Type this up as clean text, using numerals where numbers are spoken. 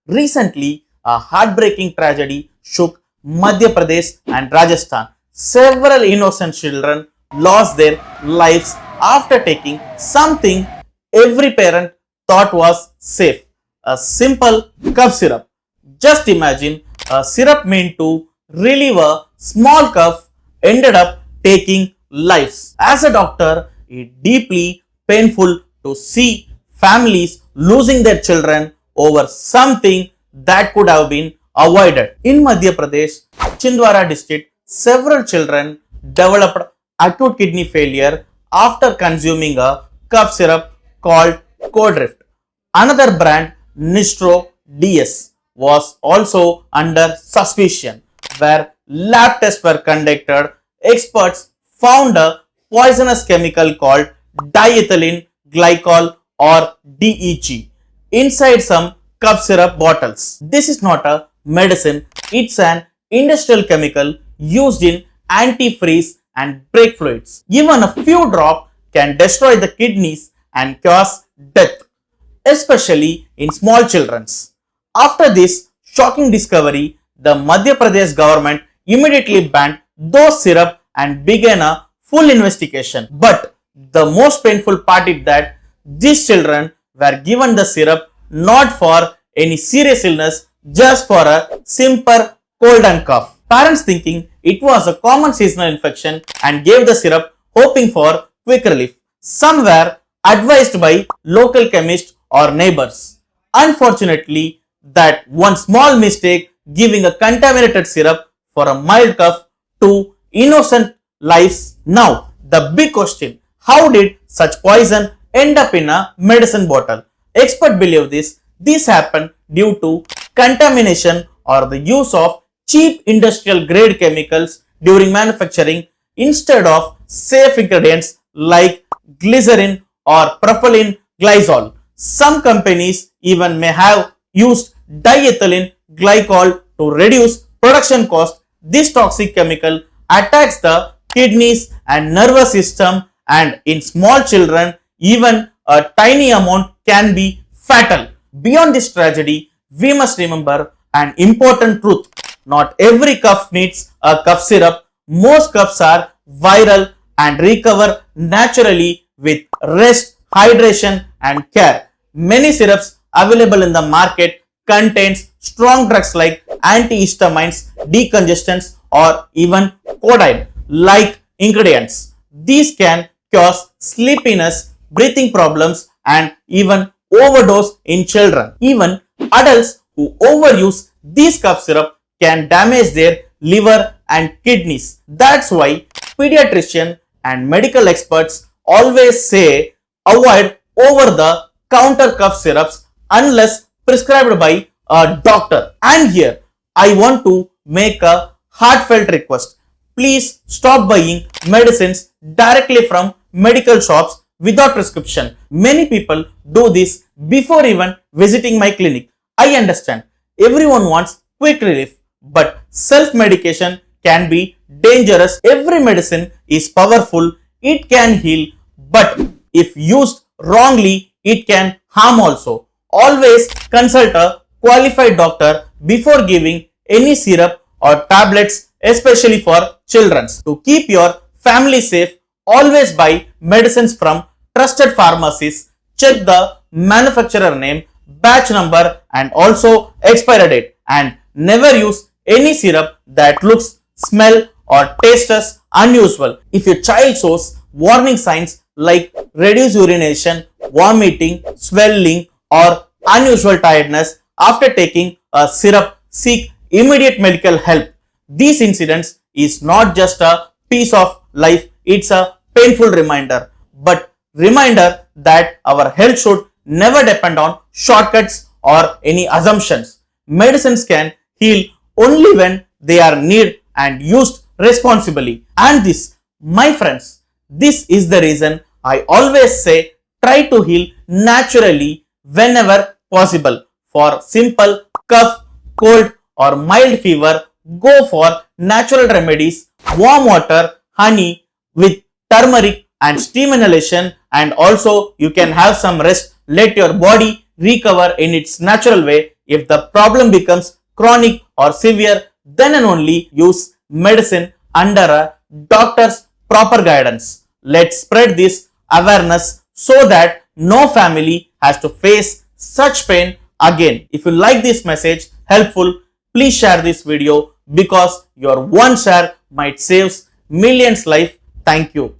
Recently, a heartbreaking tragedy shook Madhya Pradesh and Rajasthan. Several innocent children lost their lives after taking something every parent thought was safe, a simple cough syrup. Just imagine a syrup meant to relieve a small cough ended up taking lives. As a doctor, it's deeply painful to see families losing their children over something that could have been avoided. In Madhya Pradesh, Chindwara district, several children developed acute kidney failure after consuming a cough syrup called Codrift. Another brand, Nistro DS, was also under suspicion, where lab tests were conducted. Experts found a poisonous chemical called diethylene glycol or DEG inside some cough syrup bottles. This is not a medicine, it's an industrial chemical used in antifreeze and brake fluids. Even a few drops can destroy the kidneys and cause death, especially in small children. After this shocking discovery, the Madhya Pradesh government immediately banned those syrup and began a full investigation. But the most painful part is that these children were given the syrup not for any serious illness, just for a simple cold and cough. Parents thinking it was a common seasonal infection and gave the syrup hoping for quick relief. Some were advised by local chemists or neighbors. Unfortunately, that one small mistake giving a contaminated syrup for a mild cough to innocent lives. Now, the big question, how did such poison end up in a medicine bottle? Experts believe this happened due to contamination or the use of cheap industrial grade chemicals during manufacturing instead of safe ingredients like glycerin or propylene glycol. Some companies even may have used diethylene glycol to reduce production cost. This toxic chemical attacks the kidneys and nervous system, and in small children even a tiny amount can be fatal. Beyond this tragedy, we must remember an important truth. Not every cough needs a cough syrup. Most coughs are viral and recover naturally with rest, hydration and care. Many syrups available in the market contains strong drugs like antihistamines, decongestants or even codeine like ingredients. These can cause sleepiness, breathing problems and even overdose in children. Even adults who overuse these cough syrup can damage their liver and kidneys. That's why pediatrician and medical experts always say avoid over the counter cough syrups unless prescribed by a doctor. And here I want to make a heartfelt request. Please stop buying medicines directly from medical shops without prescription. Many people do this before even visiting my clinic. I understand everyone wants quick relief, but self-medication can be dangerous. Every medicine is powerful, it can heal, but if used wrongly, it can harm also. Always consult a qualified doctor before giving any syrup or tablets, especially for children. To keep your family safe, always buy medicines from trusted pharmacies. Check the manufacturer name, batch number and also expiry date, and never use any syrup that looks, smell or tastes unusual. If your child shows warning signs like reduced urination, vomiting, swelling or unusual tiredness after taking a syrup, seek immediate medical help. These incidents is not just a piece of life, it's a painful reminder, but reminder that our health should never depend on shortcuts or any assumptions. Medicines can heal only when they are needed and used responsibly. And this, my friends, this is the reason I always say try to heal naturally whenever possible. For simple cough, cold or mild fever, go for natural remedies, warm water, honey with turmeric and steam inhalation, and also you can have some rest. Let your body recover in its natural way. If the problem becomes chronic or severe, then and only use medicine under a doctor's proper guidance. Let's spread this awareness so that no family has to face such pain again. If you like this message helpful, please share this video because your one share might save millions' life. Thank you.